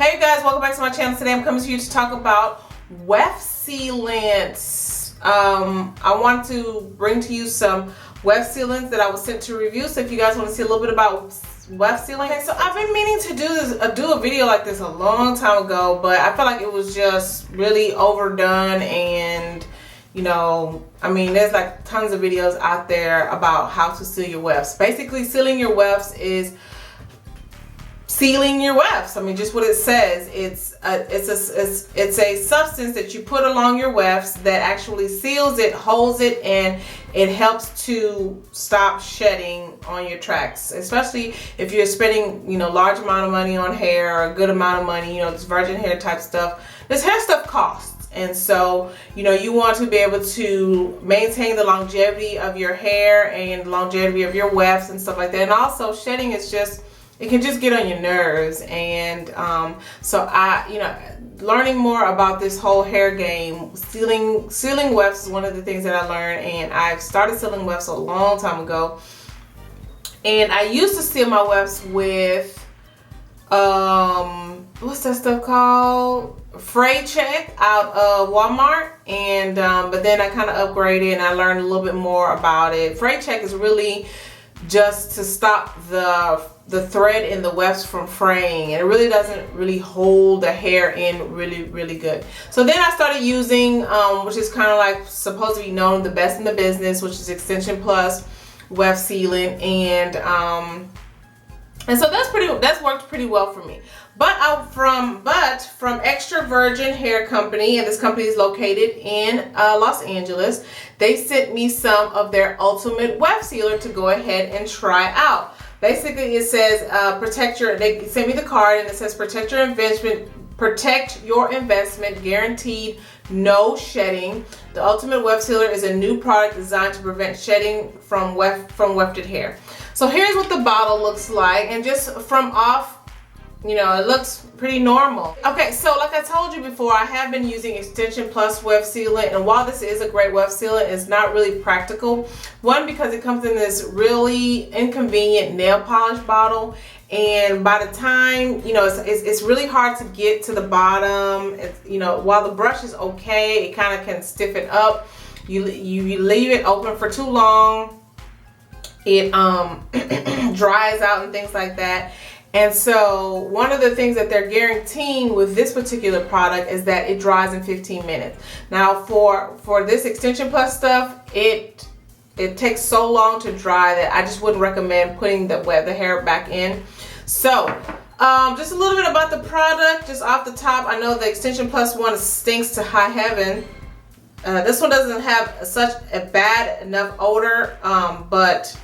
Hey guys, welcome back to my channel. Today I'm coming to you to talk about weft sealants. I want to bring to you some weft sealants that I was sent to review. So if you guys want to see a little bit about weft sealant. Okay, so I've been meaning to do a video like this a long time ago, but I felt like it was just really overdone, and you know, I mean, there's like tons of videos out there about how to seal your wefts. Basically, sealing your wefts is sealing your wefts. I mean, just what it says. It's a substance that you put along your wefts that actually seals it, holds it, and it helps to stop shedding on your tracks. Especially if you're spending, you know, large amount of money on hair, or a good amount of money, you know, this virgin hair type stuff. This hair stuff costs. And so, you know, you want to be able to maintain the longevity of your hair and the longevity of your wefts and stuff like that. And also, shedding is just, it can just get on your nerves. And so you know, learning more about this whole hair game, sealing wefts is one of the things that I learned. And I've started sealing wefts a long time ago. And I used to seal my wefts with, what's that stuff called? Fray Check out of Walmart. And but then I kind of upgraded and I learned a little bit more about it. Fray Check is really just to stop the thread in the wefts from fraying, and it really doesn't really hold the hair in really good. So then I started using which is kind of like supposed to be known the best in the business, which is Extension Plus weft sealant, and so that's worked pretty well for me. But from Extra Virgin Hair Company, and this company is located in Los Angeles, they sent me some of their ultimate weft sealer to go ahead and try out. Basically, it says they sent me the card and it says protect your investment, guaranteed no shedding. The ultimate weft sealer is a new product designed to prevent shedding from wefted hair. So here's what the bottle looks like, and just from off, you know, it looks pretty normal. Okay, so like I told you before, I have been using Extension Plus weft sealant, and while this is a great weft sealant, it's not really practical. One, because it comes in this really inconvenient nail polish bottle, and by the time, you know, it's really hard to get to the bottom. You know, while the brush is okay, it kind of can stiff it up. You leave it open for too long, it dries out and things like that. And so one of the things that they're guaranteeing with this particular product is that it dries in 15 minutes. Now for this Extension Plus stuff, it takes so long to dry that I just wouldn't recommend putting the hair back in. So just a little bit about the product, just off the top. I know the Extension Plus one stinks to high heaven. This one doesn't have such a bad enough odor, but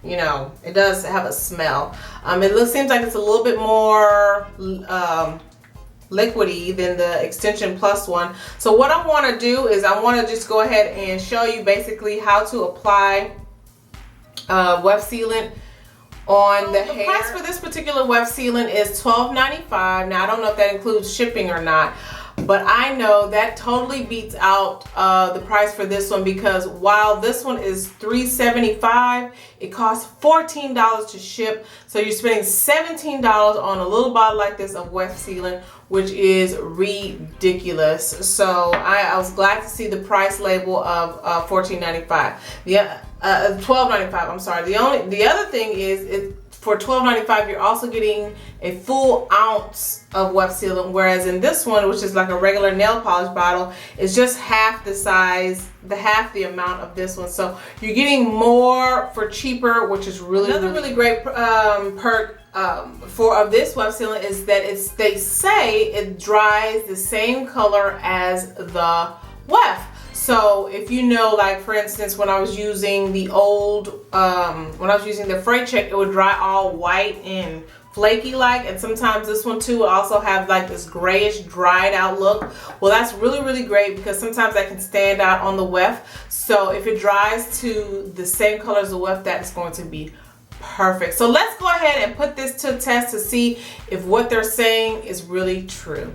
you know, it does have a smell. Seems like it's a little bit more liquidy than the Extension Plus one. So what I want to do is I want to just go ahead and show you basically how to apply weft sealant on the hair. The price for this particular weft sealant is $12.95. Now I don't know if that includes shipping or not, but I know that totally beats out the price for this one, because while this one is $3.75, it costs $14 to ship. So you're spending $17 on a little bottle like this of weft sealant, which is ridiculous. So I was glad to see the price label of $14.95. Yeah, $12.95. I'm sorry. The other thing is for $12.95, you're also getting a full ounce of weft sealant, whereas in this one, which is like a regular nail polish bottle, is just half the size, half the amount of this one. So you're getting more for cheaper, which is really great perk of this weft sealant is that they say it dries the same color as the weft. So if you know, like for instance, when I was using the Fray Check, it would dry all white and flaky like, and sometimes this one too will also have like this grayish dried out look. Well, that's really great, because sometimes that can stand out on the weft. So if it dries to the same color as the weft, that is going to be perfect. So let's go ahead and put this to the test to see if what they're saying is really true.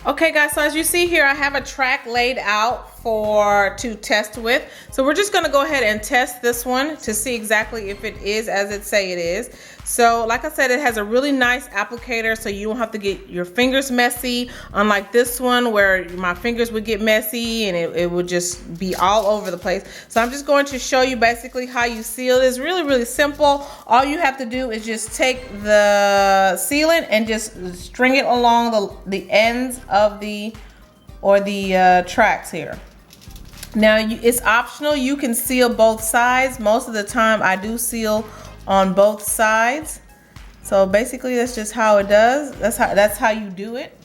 Okay guys, so as you see here, I have a track laid out to test with. So we're just gonna go ahead and test this one to see exactly if it is as it say it is. So like I said, it has a really nice applicator, so you don't have to get your fingers messy, unlike this one where my fingers would get messy and it would just be all over the place. So I'm just going to show you basically how you seal it. It's really, really simple. All you have to do is just take the sealant and just string it along the ends of the tracks here. Now it's optional. You can seal both sides. Most of the time I do seal on both sides. So basically that's just how it does. That's how you do it.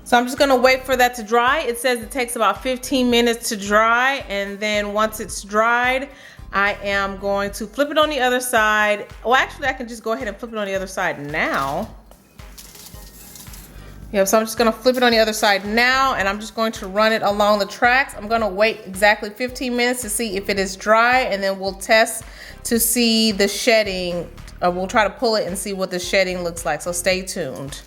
So I'm just gonna wait for that to dry. It says it takes about 15 minutes to dry, and then once it's dried, I am going to flip it on the other side. Well, actually I can just go ahead and flip it on the other side now. Yeah, so I'm just gonna flip it on the other side now, and I'm just going to run it along the tracks. I'm gonna wait exactly 15 minutes to see if it is dry, and then we'll test to see the shedding. We'll try to pull it and see what the shedding looks like, so stay tuned.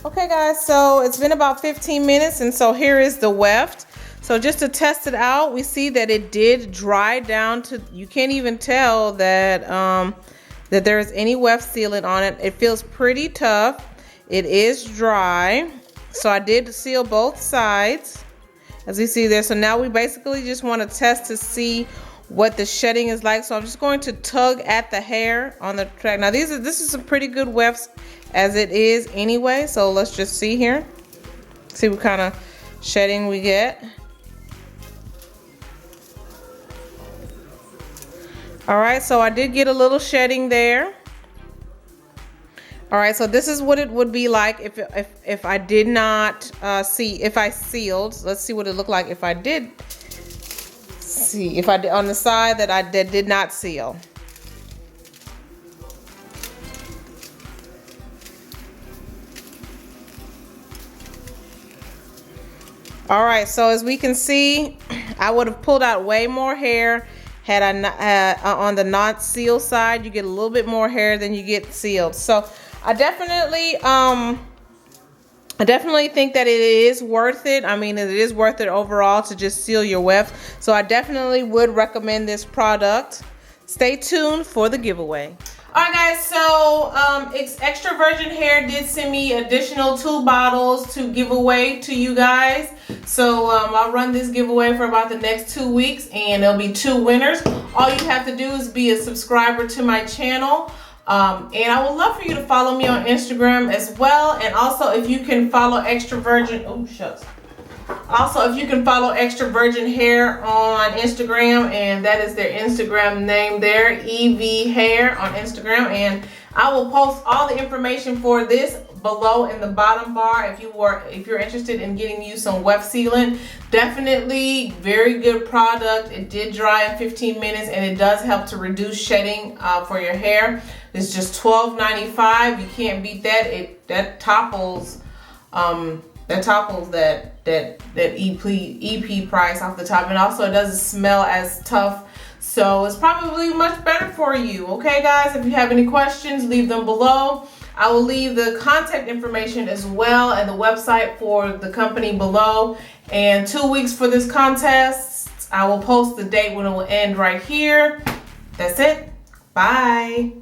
Okay guys, so it's been about 15 minutes, and so here is the weft. So just to test it out, we see that it did dry down to, you can't even tell that, that there is any weft sealant on it. It feels pretty tough. It is dry. So I did seal both sides, as you see there. So now we basically just want to test to see what the shedding is like. So I'm just going to tug at the hair on the track. Now this is some pretty good wefts as it is anyway. So let's just see here. See what kind of shedding we get. All right, so I did get a little shedding there. All right, so this is what it would be like if I did not if I sealed. Let's see what it looked like if I did see, if I did on the side that did not seal. All right, so as we can see, I would have pulled out way more hair had I not, on the not sealed side. You get a little bit more hair than you get sealed. So I definitely think that it is worth it. I mean, it is worth it overall to just seal your weft. So I definitely would recommend this product. Stay tuned for the giveaway. Alright guys, so Extra Virgin Hair did send me additional 2 bottles to give away to you guys. So I'll run this giveaway for about the next 2 weeks, and there'll be 2 winners. All you have to do is be a subscriber to my channel. And I would love for you to follow me on Instagram as well. And also if you can follow Extra Virgin, Also, if you can follow Extra Virgin Hair on Instagram, and that is their Instagram name there, EVHair on Instagram. And I will post all the information for this below in the bottom bar if you're interested in getting you some weft sealant. Definitely very good product. It did dry in 15 minutes, and it does help to reduce shedding for your hair. It's just $12.95. You can't beat that. That topples that EP price off the top, and also it doesn't smell as tough, so it's probably much better for you. Okay guys, if you have any questions, leave them below. I will leave the contact information as well and the website for the company below. And 2 weeks for this contest. I will post the date when it will end right here. That's it. Bye.